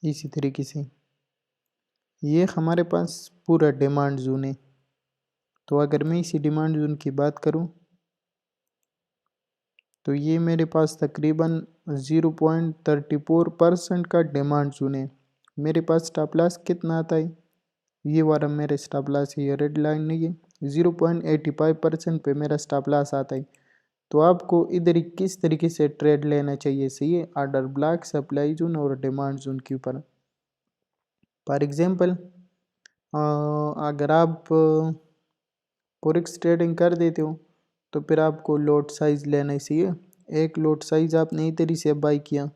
اسی طریقے سے یہ ہمارے پاس پورا ڈیمانڈ زون ہے. تو اگر میں اسی ڈیمانڈ زون کی بات کروں تو یہ میرے پاس تقریباً 0.34% کا ڈیمانڈ زون ہے. میرے پاس سٹاپ لاس کتنا آتا ہے؟ یہ والا میرا سٹاپ لاس ہے، یہ ریڈ لائن نہیں ہے، 0.85% پہ میرا سٹاپ لاس آتا ہے. تو آپ کو ادھر کس طریقے سے ٹریڈ لینا چاہیے؟ صحیح ہے، آرڈر بلاک، سپلائی زون اور ڈیمانڈ زون کے اوپر. فار ایگزامپل اگر آپ فوریکس ٹریڈنگ کر دیتے ہو تو پھر آپ کو لوٹ سائز لینا چاہیے. ایک لوٹ سائز آپ نے ادھر سے بائی کیا،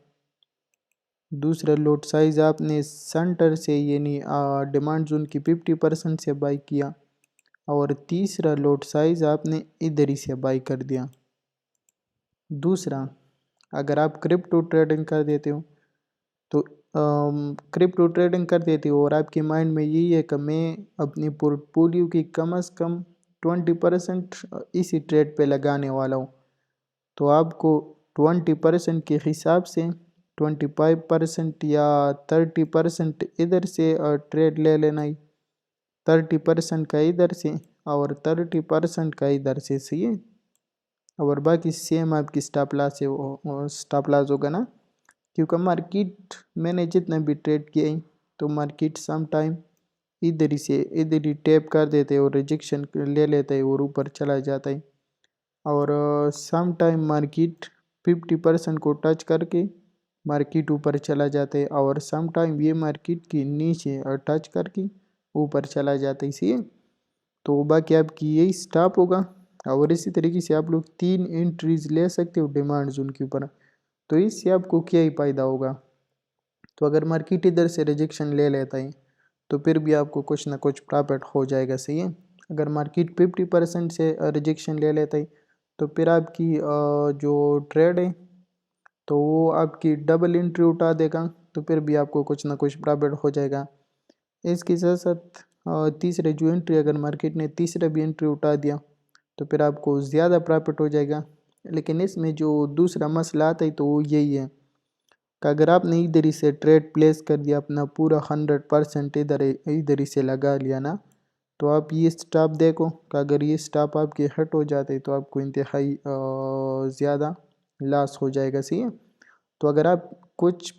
دوسرا لوٹ سائز آپ نے سنٹر سے یعنی ڈیمانڈ زون کی 50% سے بائی کیا، اور تیسرا لوٹ سائز آپ نے ادھر ہی سے بائی کر دیا. دوسرا اگر آپ کرپٹو ٹریڈنگ کر دیتے ہو تو کرپٹو ٹریڈنگ کر دیتے ہو اور آپ کے مائنڈ میں یہی ہے کہ میں اپنی پورٹ فولیو کی کم از کم 20% اسی ٹریڈ پہ لگانے والا ہوں. تو آپ کو 20% کے حساب سے 25% یا 30% ادھر سے ٹریڈ لے لینا ہی، 30% کا ادھر سے اور 30% کا ادھر سے. صحیح ہے، اور باقی سیم آپ کی سٹاپ لاس ہے، سٹاپ لاس ہوگا نا، کیونکہ مارکیٹ میں نے جتنا بھی ٹریڈ کیا ہے تو مارکیٹ سم ٹائم ادھر ہی ٹیپ کر دیتے اور ریجیکشن لے لیتا ہے اور اوپر چلا جاتا ہے، اور سم ٹائم مارکیٹ 50% کو ٹچ کر کے مارکیٹ اوپر چلا جاتا ہے، اور سم ٹائم یہ مارکیٹ کی نیچے ٹچ کر کے اوپر چلا جاتا ہے. اسی تو باقی آپ کی یہی سٹاپ ہوگا، اور اسی طریقے سے آپ لوگ 3 انٹریز لے سکتے ہو ڈیمانڈ زون کے اوپر. تو اس سے آپ کو کیا ہی فائدہ ہوگا؟ تو اگر مارکیٹ ادھر سے ریجیکشن لے لیتا ہے تو پھر بھی آپ کو کچھ نہ کچھ پرافٹ ہو جائے گا. صحیح ہے، اگر مارکیٹ 50% سے ریجیکشن لے لیتا ہے تو پھر آپ کی جو ٹریڈ ہے تو وہ آپ کی ڈبل انٹری اٹھا دے گا، تو پھر بھی آپ کو کچھ نہ کچھ پرافٹ ہو جائے گا. اس کے ساتھ ساتھ تیسرے جو انٹری، اگر مارکیٹ نے تیسرا بھی انٹری اٹھا دیا تو پھر آپ کو زیادہ پرافٹ ہو جائے گا. لیکن اس میں جو دوسرا مسئلہ آتا ہے تو وہ یہی ہے کہ اگر آپ نے ادھر ہی سے ٹریڈ پلیس کر دیا، اپنا پورا 100% ادھر ہی سے لگا لیا نا، تو آپ یہ سٹاپ دیکھو کہ اگر یہ سٹاپ آپ کے ہٹ ہو جاتے تو آپ کو انتہائی زیادہ لاس ہو جائے گا. صحیح ہے، تو اگر آپ کچھ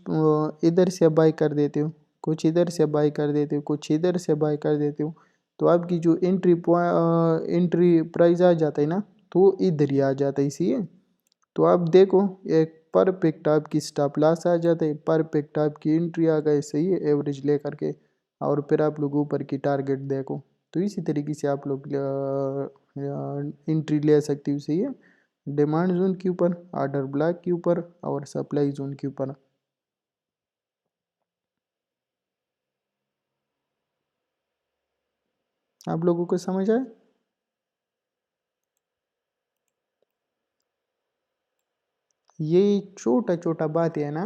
ادھر سے بائی کر دیتے ہو، کچھ ادھر سے بائی کر دیتے ہو، کچھ ادھر سے بائی کر دیتے ہو، تو آپ کی جو انٹری پرائز آ جاتا ہے نا تو وہ ادھر ہی آ جاتا ہے. اسی ہے، تو آپ دیکھو ایک پرفیکٹ آپ کی سٹاپ لاس آ جاتا ہے، پرفیکٹ آپ کی انٹری آ گئے. صحیح ہے، ایوریج لے کر کے، اور پھر آپ لوگ اوپر کی ٹارگٹ دیکھو. تو اسی طریقے سے آپ لوگ انٹری لے سکتے ہو. صحیح ہے، ڈیمانڈ زون کے اوپر، آرڈر بلاک کے اوپر اور سپلائی زون کے اوپر. آپ لوگوں کو سمجھ آئے؟ یہ چھوٹا چھوٹا بات ہے نا،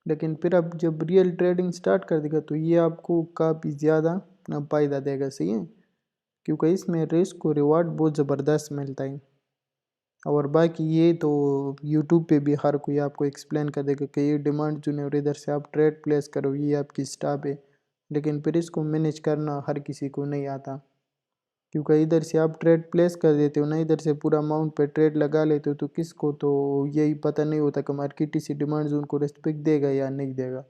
لیکن پھر اب جب ریئل ٹریڈنگ سٹارٹ کر دے گا تو یہ آپ کو کافی زیادہ فائدہ دے گا. صحیح ہے، کیونکہ اس میں رسک و ریوارڈ بہت زبردست ملتا ہے. اور باقی یہ تو یوٹیوب پہ بھی ہر کوئی آپ کو ایکسپلین کر دے گا کہ یہ ڈیمانڈ زون ہے اور ادھر سے آپ ٹریڈ پلیس کرو، یہ آپ کی سٹاپ ہے. لیکن پھر اس کو مینیج کرنا ہر کسی کو نہیں آتا، کیونکہ ادھر سے آپ ٹریڈ پلیس کر دیتے ہو نا، ادھر سے پورا اماؤنٹ پہ ٹریڈ لگا لیتے ہو، تو کس کو تو یہی پتہ نہیں ہوتا کہ مارکیٹ اسی ڈیمانڈ زون کو ریسپیکٹ دے گا یا نہیں دے گا.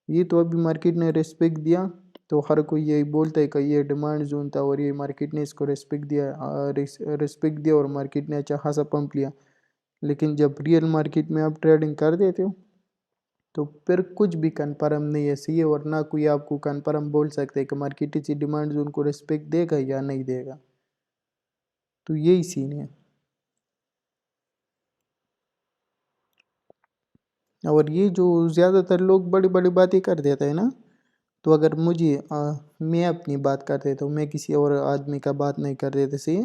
یہ تو ابھی مارکیٹ نے ریسپیکٹ دیا تو ہر کوئی یہی بولتا ہے کہ یہ ڈیمانڈ زون تھا اور یہ مارکیٹ نے اس کو ریسپیکٹ دیا اور مارکیٹ نے اچھا خاصا پمپ لیا. لیکن جب ریئل مارکیٹ میں آپ ٹریڈنگ کر دیتے ہو تو پھر کچھ بھی کنفرم نہیں ہے. صحیح ہے، اور نہ کوئی آپ کو کنفرم بول سکتے کہ مارکیٹ اسی ڈیمانڈ زون کو ریسپیکٹ دے گا یا نہیں دے گا. تو یہی سین ہے. اور یہ جو زیادہ تر لوگ بڑی بڑی باتیں کر دیتے ہیں نا، تو اگر میں اپنی بات کر دیتا ہوں، میں کسی اور آدمی کا بات نہیں کر دیتا. صحیح،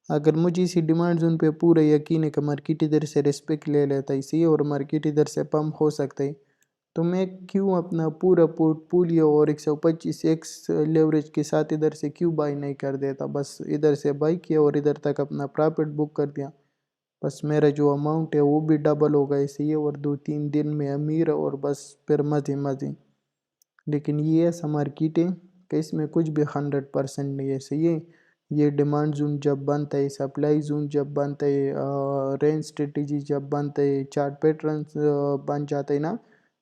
اگر مجھے اسی ڈیمانڈ زون پہ پورا یقین ہے کہ مارکیٹ ادھر سے ریسپیکٹ لے لیتا ہے، صحیح، اور مارکیٹ ادھر سے پمپ ہو سکتا ہے، تو میں کیوں اپنا پورا پورٹ فولیو اور 125x لیوریج کے ساتھ ادھر سے کیوں بائی نہیں کر دیتا؟ بس ادھر سے بائی کیا اور ادھر تک اپنا پرافٹ بک کر دیا. بس میرا جو اماؤنٹ ہے وہ بھی ڈبل ہوگا ایسے ہی، اور 2-3 دن میں امیر اور بس پھر مزے مزے۔ لیکن یہ ایسا مارکیٹ ہے کہ اس میں کچھ بھی 100% نہیں ہے، صحیح ہے۔ یہ ڈیمانڈ زون جب بنتا ہے، سپلائی زون جب بنتا ہے، رینج اسٹریٹجی جب بنتا ہے، چارٹ پیٹرنز بن جاتا ہے نا،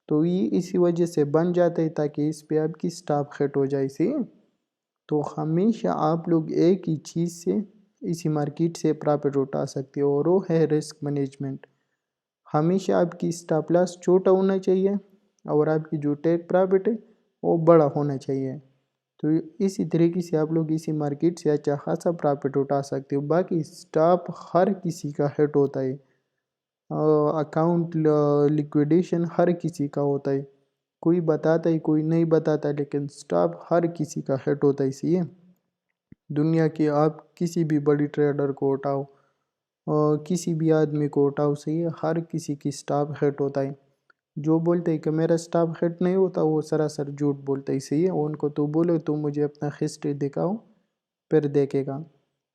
تو یہ اسی وجہ سے بن جاتا ہے تاکہ اس پہ آپ کی سٹاپ ہٹ ہو جائے، صحیح ہے۔ تو ہمیشہ آپ لوگ ایک ہی چیز سے اسی مارکیٹ سے پرافٹ اٹھا سکتے ہو، اور وہ ہے رسک مینجمنٹ۔ ہمیشہ آپ کی سٹاپ لاس چھوٹا ہونا چاہیے اور آپ کی جو ٹیک پرافٹ ہے وہ بڑا ہونا چاہیے۔ تو اسی طریقے سے آپ لوگ اسی مارکیٹ سے اچھا خاصا پرافٹ اٹھا سکتے ہو۔ باقی سٹاپ ہر کسی کا ہٹ ہوتا ہے، اکاؤنٹ لیکویڈیشن ہر کسی کا ہوتا ہے، کوئی بتاتا ہے کوئی نہیں بتاتا، لیکن سٹاپ ہر کسی کا ہٹ ہوتا ہے، اسی ہے۔ دنیا کی آپ کسی بھی بڑی ٹریڈر کو اٹھاؤ، کسی بھی آدمی کو اٹھاؤ، صحیح ہے، ہر کسی کی سٹاپ ہٹ ہوتا ہے۔ جو بولتے ہیں کہ میرا سٹاپ ہٹ نہیں ہوتا وہ سراسر جھوٹ بولتے ہے، صحیح ہے۔ ان کو تو بولو تو مجھے اپنا ہسٹری دکھاؤ پھر دیکھے گا۔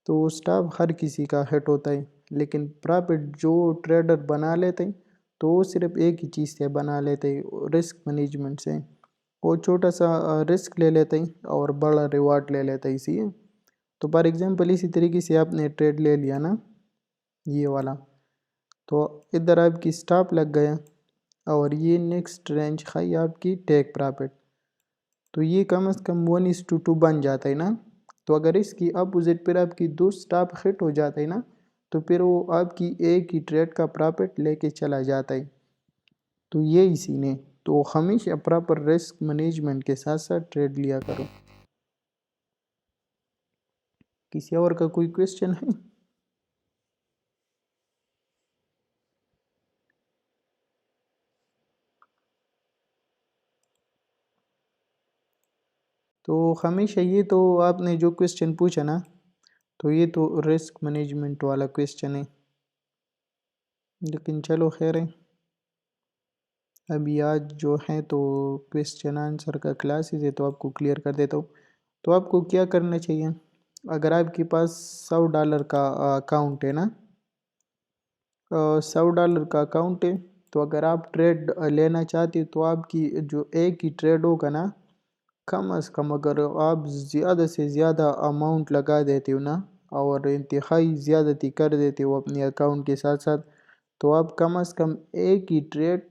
تو سٹاپ ہر کسی کا ہٹ ہوتا ہے، لیکن پرافٹ جو ٹریڈر بنا لیتے ہیں تو وہ صرف ایک ہی چیز سے بنا لیتے ہیں، رسک مینجمنٹ سے۔ وہ چھوٹا سا رسک لے لیتے ہیں اور بڑا ریوارڈ لے لیتے ہیں، اسی ہے۔ تو فار ایگزامپل اسی طریقے سے آپ نے ٹریڈ لے لیا نا، یہ والا، تو ادھر آپ کی سٹاپ لگ گیا اور یہ نیکسٹ رینج کھائی آپ کی ٹیک پرافٹ، تو یہ کم از کم 1:2 بن جاتا ہے نا۔ تو اگر اس کی اپوزٹ پھر آپ کی 2 سٹاپ ہٹ ہو جاتا ہے نا، تو پھر وہ آپ کی ایک ہی ٹریڈ کا پرافٹ لے کے چلا جاتا ہے۔ تو یہ اسی نے تو ہمیشہ پراپر رسک مینجمنٹ کے ساتھ ساتھ ٹریڈ لیا کرو۔ کسی اور کا کوئی کویسچن ہے؟ تو ہمیشہ یہ تو آپ نے جو کویسچن پوچھا نا، تو یہ تو رسک مینجمنٹ والا کویسچن ہے، لیکن چلو خیر ہے۔ ابھی آج جو ہے تو کویسچن آنسر کا کلاسز ہے تو آپ کو کلیئر کر دیتا ہوں۔ تو آپ کو کیا کرنا چاہیے، اگر آپ کے پاس $100 کا اکاؤنٹ ہے نا، $100 کا اکاؤنٹ ہے، تو اگر آپ ٹریڈ لینا چاہتے ہو تو آپ کی جو ایک ہی ٹریڈ ہوگا نا، کم از کم اگر آپ زیادہ سے زیادہ اماؤنٹ لگا دیتے ہو نا اور انتہائی زیادتی کر دیتے ہو اپنے اکاؤنٹ کے ساتھ ساتھ، تو آپ کم از کم ایک ہی ٹریڈ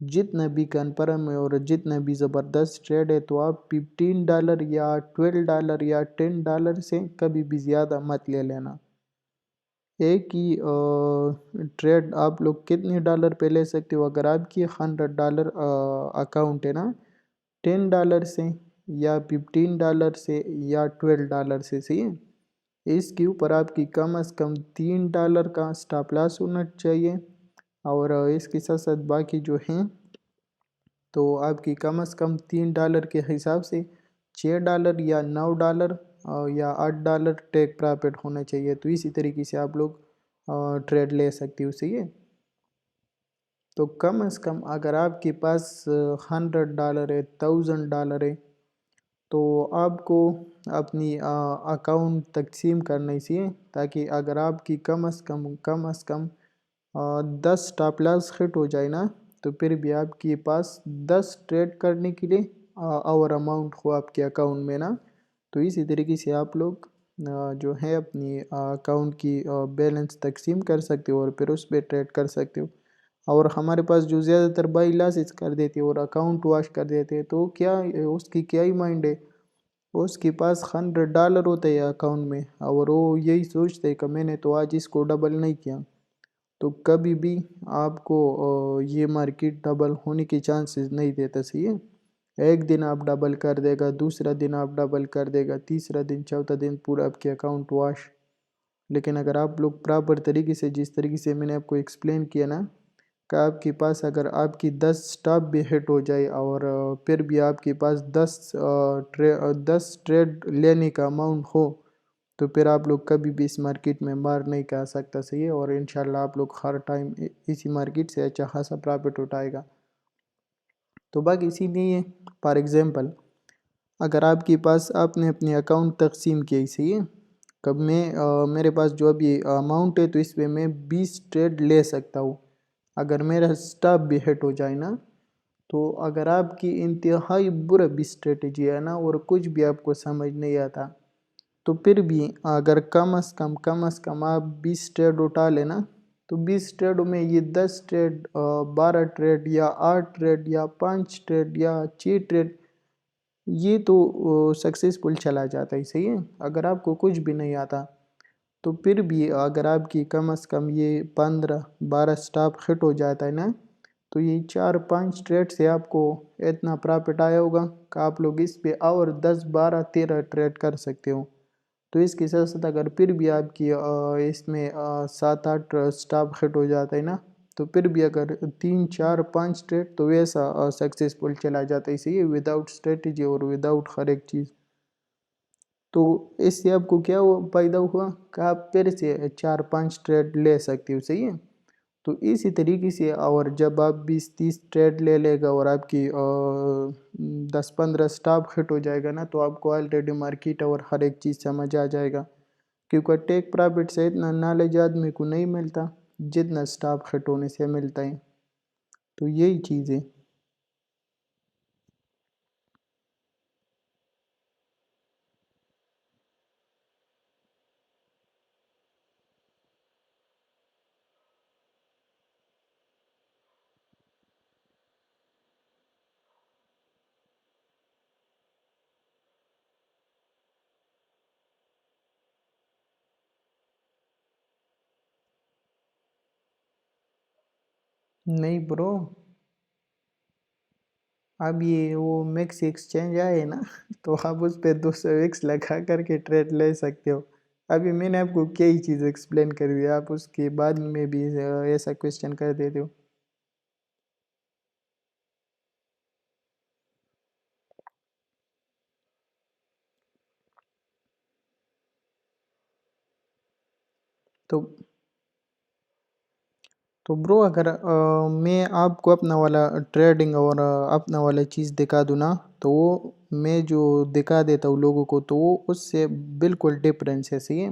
جتنا بھی کنفرم ہے اور جتنا بھی زبردست ٹریڈ ہے، تو آپ $15 یا $12 یا $10 سے کبھی بھی زیادہ مت لے لینا۔ ایک ہی ٹریڈ آپ لوگ کتنے ڈالر پہ لے سکتے ہو، اگر آپ کی $100 اکاؤنٹ ہے نا، $10 سے یا $15 سے یا $12 سے، صحیح ہے۔ اس کے اوپر آپ کی کم از کم $3 کا سٹاپ لاس ہونا چاہیے، اور اس کے ساتھ ساتھ باقی جو ہیں تو آپ کی کم از کم $3 کے حساب سے $6 یا $9 یا $8 ٹیک پرافٹ ہونا چاہیے۔ تو اسی طریقے سے آپ لوگ ٹریڈ لے سکتے ہو، صحیح ہے۔ تو کم از کم اگر آپ کے پاس $100 ہے، $1000 ہے، تو آپ کو اپنی اکاؤنٹ تقسیم کرنا چاہیے، تاکہ اگر آپ کی کم از کم 10 سٹاپ لاس ہٹ ہو جائے نا، تو پھر بھی آپ کے پاس 10 ٹریڈ کرنے کے لیے اور اماؤنٹ ہو آپ کے اکاؤنٹ میں نا۔ تو اسی طریقے سے آپ لوگ جو ہے اپنی اکاؤنٹ کی بیلنس تقسیم کر سکتے ہو اور پھر اس پہ ٹریڈ کر سکتے ہو۔ اور ہمارے پاس جو زیادہ تر بائی لاسز کر دیتے اور اکاؤنٹ واش کر دیتے، تو کیا اس کی کیا ہی مائنڈ ہے، اس کے پاس $100 ہوتا ہے اکاؤنٹ میں اور وہ یہی سوچتے ہے کہ میں نے تو آج اس کو ڈبل نہیں کیا۔ تو کبھی بھی آپ کو یہ مارکیٹ ڈبل ہونے کے چانسز نہیں دیتا، صحیح ہے۔ ایک دن آپ ڈبل کر دے گا، دوسرا دن آپ ڈبل کر دے گا، تیسرا دن، چوتھا دن پورا آپ کے اکاؤنٹ واش۔ لیکن اگر آپ لوگ پراپر طریقے سے، جس طریقے سے میں نے آپ کو ایکسپلین کیا نا، کہ آپ کے پاس اگر آپ کی 10 سٹاپ بھی ہٹ ہو جائے اور پھر بھی آپ کے پاس 10 ٹریڈ لینے کا اماؤنٹ ہو، تو پھر آپ لوگ کبھی بھی اس مارکیٹ میں مار نہیں کھا سکتا، صحیح ہے۔ اور انشاءاللہ آپ لوگ ہر ٹائم اسی مارکیٹ سے اچھا خاصا پرافٹ اٹھائے گا۔ تو باقی اسی لیے فار ایگزامپل اگر آپ کے پاس آپ نے اپنے اکاؤنٹ تقسیم کیے، صحیح ہے، کب میں میرے پاس جو ابھی اماؤنٹ ہے تو اس پہ میں 20 ٹریڈ لے سکتا ہوں اگر میرا سٹاپ بھی ہٹ ہو جائے نا. تو اگر آپ کی انتہائی برا بھی اسٹریٹجی ہے نا اور کچھ بھی آپ کو سمجھ نہیں آتا تو پھر بھی اگر کم از کم آپ 20 ٹریڈ اٹھا لینا تو 20 ٹریڈوں میں یہ 10 ٹریڈ 12 ٹریڈ یا 8 ٹریڈ یا 5 ٹریڈ یا 6 ٹریڈ یہ تو سکسیسفل چلا جاتا ہے. صحیح ہے. اگر آپ کو کچھ بھی نہیں آتا تو پھر بھی اگر آپ کی کم از کم یہ 15-12 سٹاپ ہٹ ہو جاتا ہے نا تو یہ 4-5 ٹریڈ سے آپ کو اتنا پرافٹ آیا ہوگا کہ آپ لوگ اس پہ اور 10-12-13 ٹریڈ کر سکتے ہو. تو اس کے ساتھ ساتھ اگر پھر بھی آپ کی اس میں 7-8 سٹاپ ہٹ ہو جاتا ہے نا تو پھر بھی اگر 3-4-5 ٹریڈ تو ویسا سکسیسفل چلا جاتا ہے. اسی وداؤٹ اسٹریٹجی اور وداؤٹ ہر ایک چیز. تو اس سے آپ کو کیا فائدہ ہوا کہ آپ پھر سے 4-5 ٹریڈ لے سکتے ہو. صحیح ہے. تو اسی طریقے سے اور جب آپ 20-30 ٹریڈ لے لے گا اور آپ کی 10-15 سٹاپ ہٹ ہو جائے گا نا تو آپ کو آلریڈی مارکیٹ اور ہر ایک چیز سمجھ آ جائے گا کیونکہ ٹیک پرافٹ سے اتنا نالج آدمی کو نہیں ملتا جتنا سٹاپ ہٹ ہونے سے ملتا ہے. تو یہی چیز ہے. نہیں برو، اب یہ وہ میکس ایکسچینج آئے نا تو آپ اس پہ 200x لگا کر کے ٹریڈ لے سکتے ہو. ابھی میں نے آپ کو کئی چیز ایکسپلین کر دی، آپ اس کے بعد میں بھی ایسا کویسچن کر دیتے ہو. تو برو اگر میں آپ کو اپنا والا ٹریڈنگ اور اپنا والا چیز دکھا دوں نا تو وہ میں جو دکھا دیتا ہوں لوگوں کو تو وہ اس سے بالکل ڈفرینس ہے. صحیح ہے.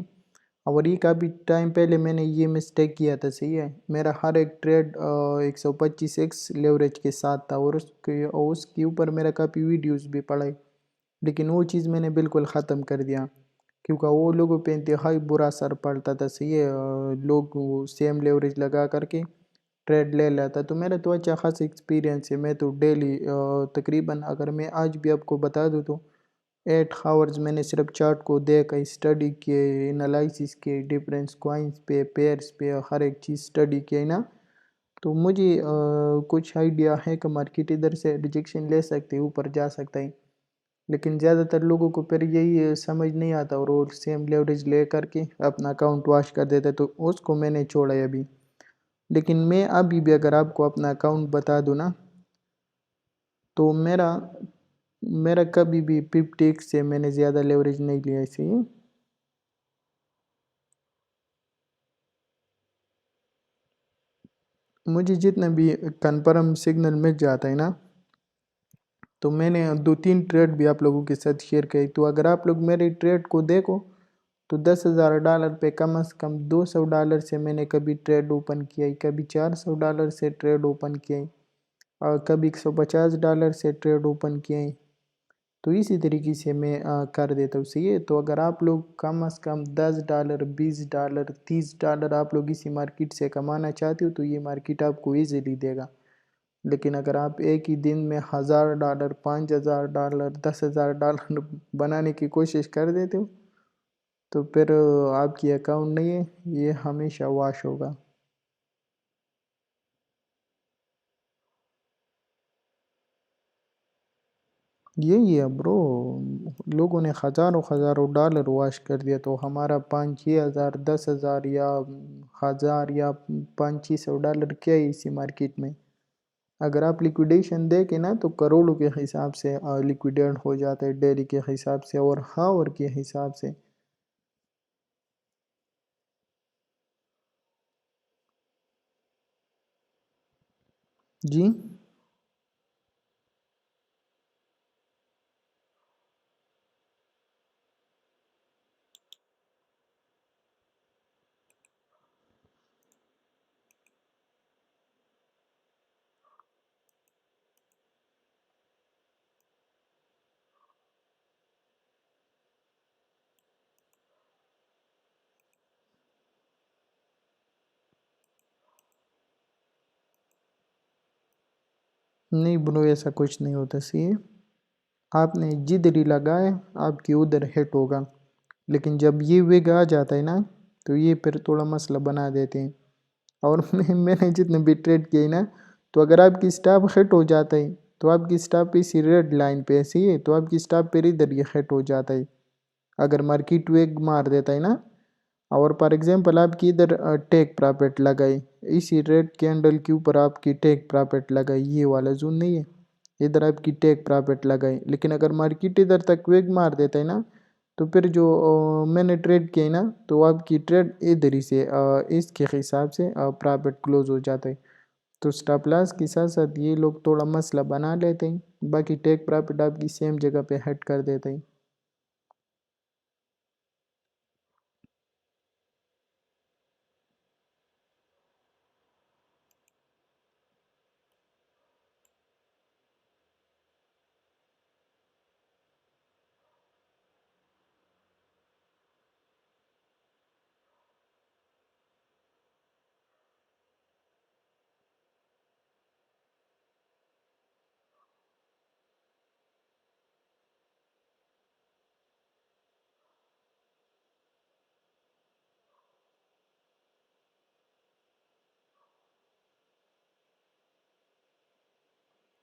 اور یہ کافی ٹائم پہلے میں نے یہ مسٹیک کیا تھا. صحیح ہے. میرا ہر ایک ٹریڈ 125x لیوریج کے ساتھ تھا اور اس کے اوپر میرا کافی ویڈیوز بھی پڑھائی، لیکن وہ چیز میں نے بالکل ختم کر دیا کیونکہ وہ لوگوں پہ انتہائی برا اثر پڑتا تھا. صحیح ہے. لوگ سیم لیوریج لگا کر کے ٹریڈ لے لیتا. تو میرا تو اچھا خاص ایکسپیرینس ہے. میں تو ڈیلی تقریباً اگر میں آج بھی آپ کو بتا دوں تو 8 آورز میں نے صرف چارٹ کو دیکھا، اسٹڈی کیے، انالائسس کیے، ڈفرینس کوائنس پہ، پیئرس پہ، ہر ایک چیز اسٹڈی کیے نا. تو مجھے کچھ آئیڈیا ہے کہ مارکیٹ ادھر سے ریجیکشن لے سکتے اوپر جا سکتا ہے، لیکن زیادہ تر لوگوں کو پھر یہی سمجھ نہیں آتا اور وہ سیم لیوریج لے کر کے اپنا اکاؤنٹ واش کر دیتا. تو اس کو میں نے چھوڑا ہے ابھی. لیکن میں ابھی بھی اگر آپ کو اپنا اکاؤنٹ بتا دوں نا تو میرا کبھی بھی 50x سے میں نے زیادہ لیوریج نہیں لیا. ایسے ہی مجھے جتنا بھی کنفرم سگنل مل جاتا ہے نا تو میں نے 2-3 ٹریڈ بھی آپ لوگوں کے ساتھ شیئر کی. تو اگر آپ لوگ میرے ٹریڈ کو دیکھو تو $10,000 پہ کم از کم $200 سے میں نے کبھی ٹریڈ اوپن کیا ہے، کبھی $400 سے ٹریڈ اوپن کیا ہے اور کبھی $150 سے ٹریڈ اوپن کیا ہے. تو اسی طریقے سے میں کر دیتا ہوں. صحیح ہے. تو اگر آپ لوگ کم از کم $10 $20 $30 آپ لوگ اسی مارکیٹ سے کمانا چاہتے ہو تو یہ مارکیٹ آپ کو ایزیلی دے گا. لیکن اگر آپ ایک ہی دن میں $1,000 $5,000 $10,000 بنانے کی کوشش کر دیتے ہو تو پھر آپ کی اکاؤنٹ نہیں ہے، یہ ہمیشہ واش ہوگا. یہی ہے برو، لوگوں نے ہزاروں ڈالر واش کر دیا تو ہمارا 5-6 ہزار 10,000 یا 1,000 یا $500-600 کیا ہے اسی مارکیٹ میں. اگر آپ لیکویڈیشن دیکھیں نا تو کروڑوں کے حساب سے لیکویڈیٹ ہو جاتا ہے ڈیلی کے حساب سے اور ہاور کے حساب سے. جی نہیں برو، ایسا کچھ نہیں ہوتا. سی آپ نے جدھر ہی لگایا آپ کی ادھر ہٹ ہوگا، لیکن جب یہ ویگ آ جاتا ہے نا تو یہ پھر تھوڑا مسئلہ بنا دیتے ہیں. اور میں نے جتنے بھی ٹریڈ کیے نا، تو اگر آپ کی سٹاپ ہٹ ہو جاتا ہے تو آپ کی سٹاپ اسی ریڈ لائن پہ ایسی ہے، تو آپ کی سٹاپ پہ ادھر یہ ہٹ ہو جاتا ہے. اگر مارکیٹ ویگ مار دیتا ہے نا، اور فار ایگزامپل آپ کی ادھر ٹیک پرافٹ لگائی، اسی ریڈ کینڈل کے اوپر آپ کی ٹیک پرافٹ لگائی، یہ والا زون نہیں ہے، ادھر آپ کی ٹیک پرافٹ لگائی. لیکن اگر مارکیٹ ادھر تک ویگ مار دیتا ہے نا، تو پھر جو میں نے ٹریڈ کی نا، تو آپ کی ٹریڈ ادھر ہی سے اس کے حساب سے پرافٹ کلوز ہو جاتا ہے. تو سٹاپ لاس کے ساتھ ساتھ یہ لوگ تھوڑا مسئلہ بنا لیتے ہیں، باقی ٹیک پرافٹ آپ کی سیم جگہ پہ ہٹ کر دیتے ہیں.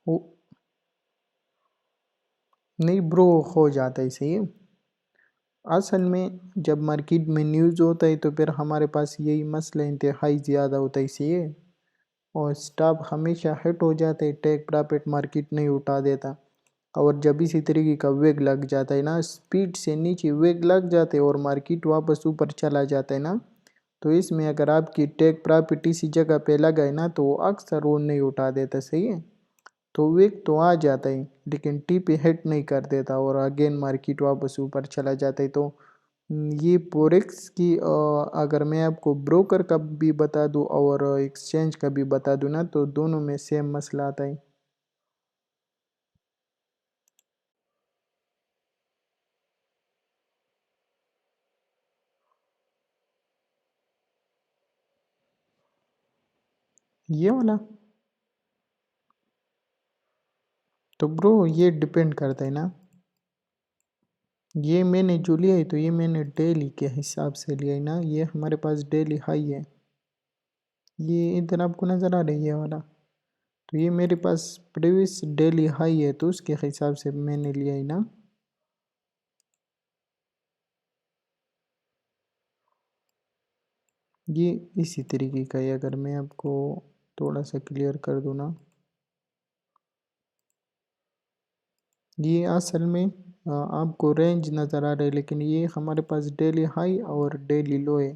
وہ نہیں برو، ہو جاتا ہے صحیح. اصل میں جب مارکیٹ میں نیوز ہوتا ہے تو پھر ہمارے پاس یہی مسئلہ انتہائی زیادہ ہوتا ہے، اسی ہے. اور سٹاپ ہمیشہ ہٹ ہو جاتا ہے، ٹیک پرافٹ مارکیٹ نہیں اٹھا دیتا. اور جب اسی طریقے کا ویگ لگ جاتا ہے نا، سپیڈ سے نیچے ویگ لگ جاتے اور مارکیٹ واپس اوپر چلا جاتا ہے نا، تو اس میں اگر آپ کی ٹیک پرافٹ اسی جگہ پہ لگائے نا تو اکثر وہ نہیں اٹھا دیتا، صحیح ہے. تو ویگ تو آ جاتا ہے لیکن ٹی پہ ہٹ نہیں کر دیتا اور اگین مارکیٹ واپس اوپر چلا جاتا ہے. تو یہ پوریکس کی اگر میں آپ کو بروکر کا بھی بتا دوں اور ایکسچینج کا بھی بتا دوں نا، تو دونوں میں سیم مسئلہ آتا ہے. یہ والا تو برو یہ ڈپینڈ کرتا ہے نا. یہ میں نے جو لیا ہے تو یہ میں نے ڈیلی کے حساب سے لیا ہے نا، یہ ہمارے پاس ڈیلی ہائی ہے. یہ ادھر آپ کو نظر آ رہی ہے والا، تو یہ میرے پاس پریویس ڈیلی ہائی ہے، تو اس کے حساب سے میں نے لیا ہے نا. یہ اسی طریقے کا ہے، اگر میں آپ کو تھوڑا سا کلیئر کر دوں نا، یہ اصل میں آپ کو رینج نظر آ رہا ہے، لیکن یہ ہمارے پاس ڈیلی ہائی اور ڈیلی لو ہے.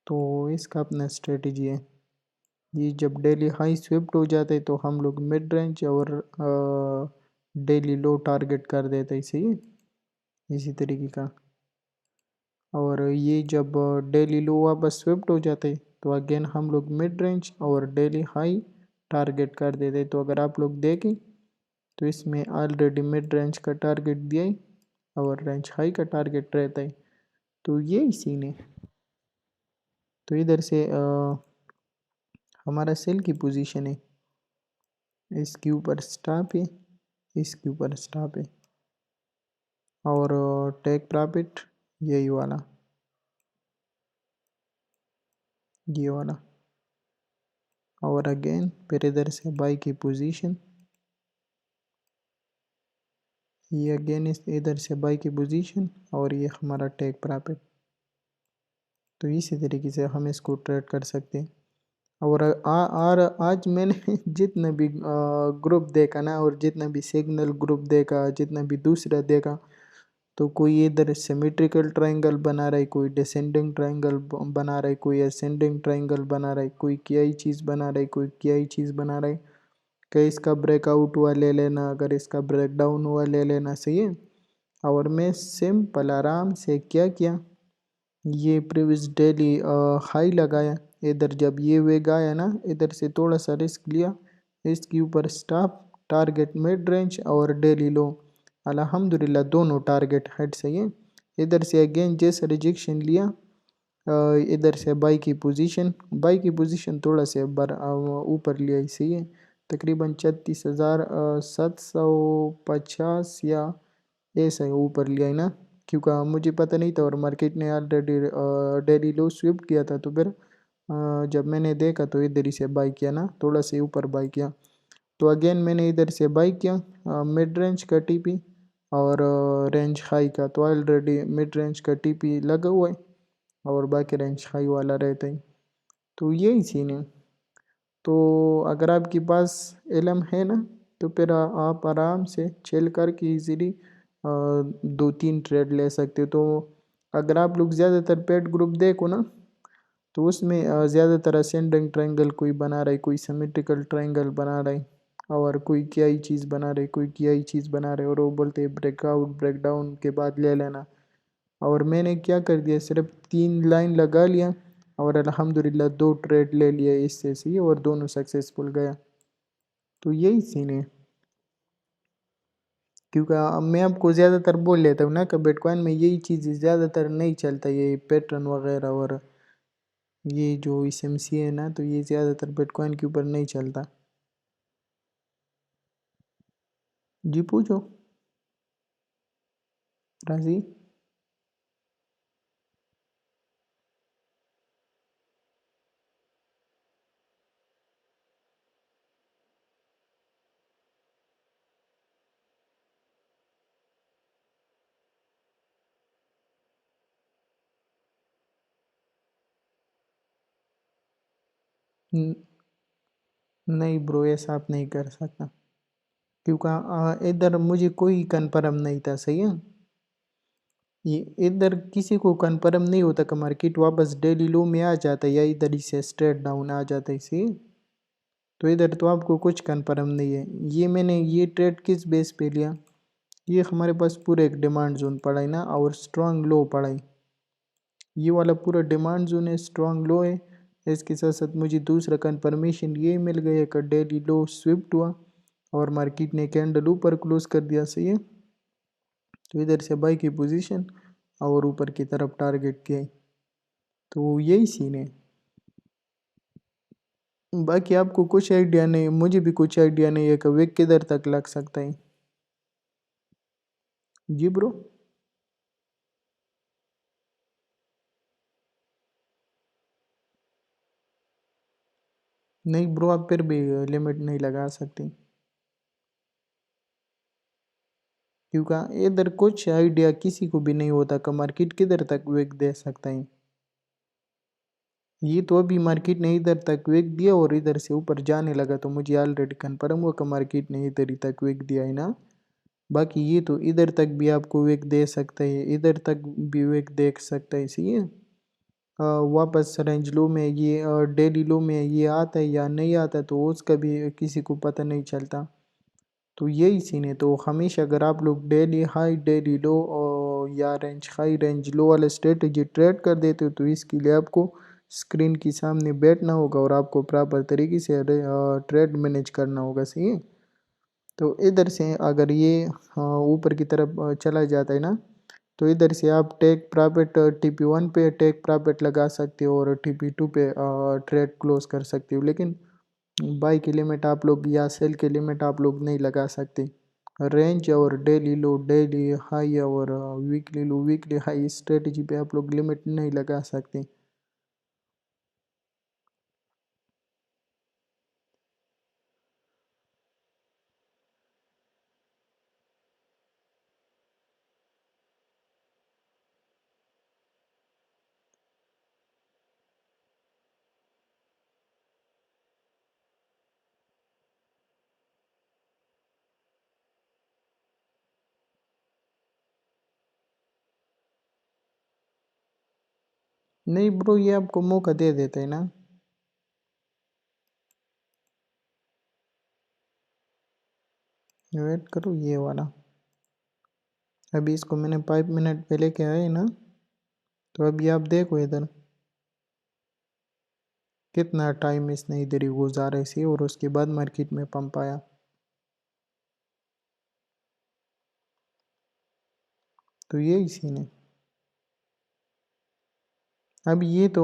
تو اس کا اپنا اسٹریٹجی ہے. یہ جب ڈیلی ہائی سوئپٹ ہو جاتے تو ہم لوگ مڈ رینج اور ڈیلی لو ٹارگٹ کر دیتے، صحیح ہے اسی طریقے کا. اور یہ جب ڈیلی لو واپس سوئپٹ ہو جاتے تو اگین ہم لوگ مڈ رینج اور ڈیلی ہائی ٹارگٹ کر دیتے. تو اگر آپ لوگ دیکھیں تو اس میں آلریڈی مڈ رینج کا ٹارگٹ دیا ہے اور رینج ہائی کا ٹارگٹ رہتا ہے. تو یہ اسی نے تو ادھر سے ہمارا سیل کی پوزیشن ہے، اس کے اوپر سٹاپ ہے، اس کے اوپر سٹاپ ہے، اور ٹیک پرافٹ یہی والا، یہ والا. اور اگین پھر ادھر سے بائی کی پوزیشن، یہ اگین ادھر سے بائی کی پوزیشن، اور یہ ہمارا ٹیک پرافٹ. تو اسی طریقے سے ہم اس کو ٹریڈ کر سکتے ہیں. اور آج میں نے جتنا بھی گروپ دیکھا نا، اور جتنا بھی سگنل گروپ دیکھا، جتنا بھی دوسرا دیکھا، تو کوئی ادھر سیمیٹریکل ٹرائنگل بنا رہا ہے، کوئی ڈیسینڈنگ ٹرائنگل بنا رہا ہے، کوئی اسینڈنگ ٹرائنگل بنا رہا ہے، کوئی کیا ہی چیز بنا رہا ہے، کوئی کیا ہی چیز بنا رہا ہے کہ اس کا بریک آؤٹ ہوا لے لینا، اگر اس کا بریک ڈاؤن ہوا لے لینا، صحیح ہے. اور میں سمپل آرام سے کیا یہ پریویس ڈیلی ہائی لگایا، ادھر جب یہ ویگ آیا نا، ادھر سے تھوڑا سا رسک لیا، اس کے اوپر سٹاپ، ٹارگٹ مڈ رینج اور ڈیلی لو، الحمدللہ دونوں ٹارگٹ ہٹ، صحیح ہے. ادھر سے اگین جیسا ریجیکشن لیا، ادھر سے بائی کی پوزیشن تھوڑا سے اوپر لیا، صحیح ہے. تقریباً 36,750 یا ایسا اوپر لیا ہے نا، کیونکہ مجھے پتہ نہیں تھا اور مارکیٹ نے آلریڈی ڈیلی لو سویپ کیا تھا، تو پھر جب میں نے دیکھا تو ادھر ہی سے بائی کیا نا، تھوڑا سے اوپر بائی کیا، تو اگین میں نے ادھر سے بائی کیا مڈ رینج کا ٹی پی اور رینج ہائی کا، تو آلریڈی مڈ رینج کا ٹی پی لگا ہوا ہے اور باقی رینج ہائی والا رہتا ہے، تو یہی سین ہے۔ تو اگر آپ کے پاس علم ہے نا تو پھر آپ آرام سے چل کر کے ایزیلی 2-3 ٹریڈ لے سکتے ہو۔ تو اگر آپ لوگ زیادہ تر پیڈ گروپ دیکھو نا تو اس میں زیادہ تر اسینڈنگ ٹرائنگل کوئی بنا رہا ہے، کوئی سیمیٹریکل ٹرائنگل بنا رہا ہے، اور کوئی کیا ہی چیز بنا رہے، کوئی کیا ہی چیز بنا رہے، اور وہ بولتے ہیں بریک آؤٹ بریک ڈاؤن کے بعد لے لینا، اور میں نے کیا کر دیا، صرف 3 لائن لگا لیا اور الحمدللہ 2 ٹریڈ لے لیا اس سے سی، اور دونوں سکسیسفل گیا۔ تو یہی سین ہے، کیونکہ میں آپ کو زیادہ تر بول لیتا ہوں نا کہ بیٹ کوائن میں یہی چیزیں زیادہ تر نہیں چلتا، یہ پیٹرن وغیرہ اور یہ جو اس ایم سی ہے نا، تو یہ زیادہ تر بیٹ کوائن کے اوپر نہیں چلتا۔ جی پوچھو راضی۔ نہیں برو، ایسا آپ نہیں کر سکتا، کیونکہ ادھر مجھے کوئی کنفرم نہیں تھا، صحیح ہے، یہ ادھر کسی کو کنفرم نہیں ہوتا کہ مارکیٹ واپس ڈیلی لو میں آ جاتا ہے یا ادھر سے اسٹریٹ ڈاؤن آ جاتا ہے، صحیح ہے، تو ادھر تو آپ کو کچھ کنفرم نہیں ہے۔ یہ میں نے یہ ٹریڈ کس بیس پہ لیا، یہ ہمارے پاس پورا ایک ڈیمانڈ زون پڑا ہے نا، اور اسٹرانگ لو پڑا ہے، یہ والا پورا ڈیمانڈ زون ہے، اسٹرانگ لو ہے، اس کے ساتھ ساتھ مجھے دوسرا کنفرمیشن یہ مل گیا کہ ڈیلی لو سوئپٹ ہوا اور مارکیٹ نے کینڈل اوپر کلوز کر دیا، صحیح ہے، تو ادھر سے بائی کی پوزیشن اور اوپر کی طرف ٹارگٹ کیا ہے، تو یہی سین ہے۔ باقی آپ کو کچھ آئیڈیا نہیں، مجھے بھی کچھ آئیڈیا نہیں ہے کہ ویک کدھر تک لگ سکتا ہے۔ جی برو۔ نہیں برو، آپ پھر بھی لمٹ نہیں لگا سکتے، کیونکہ ادھر کچھ آئیڈیا کسی کو بھی نہیں ہوتا کہ مارکیٹ کدھر تک ویک دے سکتا ہے۔ یہ تو ابھی مارکیٹ نے ادھر تک ویک دیا اور ادھر سے اوپر جانے لگا، تو مجھے آلریڈی کنفرم ہوا کہ مارکیٹ نے ادھر ہی تک ویک دیا ہے نا، باقی یہ تو ادھر تک بھی آپ کو ویک دے سکتا ہے، ادھر تک بھی ویک دیکھ سکتا ہے، صحیح ہے، واپس رینج لو میں یہ ڈیلی لو میں یہ آتا ہے یا نہیں آتا، تو اس کا بھی کسی کو پتہ نہیں چلتا، تو یہی سین ہے۔ تو ہمیشہ اگر آپ لوگ ڈیلی ہائی ڈیلی لو یا رینج ہائی رینج لو والا اسٹریٹجی ٹریڈ کر دیتے ہو، تو اس کے لیے آپ کو اسکرین کے سامنے بیٹھنا ہوگا اور آپ کو پراپر طریقے سے ٹریڈ مینیج کرنا ہوگا، صحیح ہے، تو ادھر سے اگر یہ اوپر کی طرف چلا جاتا ہے نا، تو ادھر سے آپ ٹیک پرافٹ ٹی پی 1 پہ ٹیک پرافٹ لگا سکتے ہو اور ٹی پی 2 پہ ٹریڈ کلوز کر سکتے ہو، لیکن بائی کی لمٹ آپ لوگ یا سیل کی لمٹ آپ لوگ نہیں لگا سکتے۔ رینج اور ڈیلی لو ڈیلی ہائی اور ویکلی لو ویکلی ہائی اسٹریٹجی پہ آپ لوگ لمٹ نہیں لگا سکتے۔ نہیں برو، یہ آپ کو موقع دے دیتے ہیں نا، ویٹ کرو یہ والا، ابھی اس کو میں نے 5 منٹ پہلے کیا ہے نا، تو ابھی آپ دیکھو ادھر کتنا ٹائم اس نے ادھر ہی گزارا اسی، اور اس کے بعد مارکیٹ میں پمپ آیا، تو یہی سین ہے۔ اب یہ تو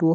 2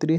3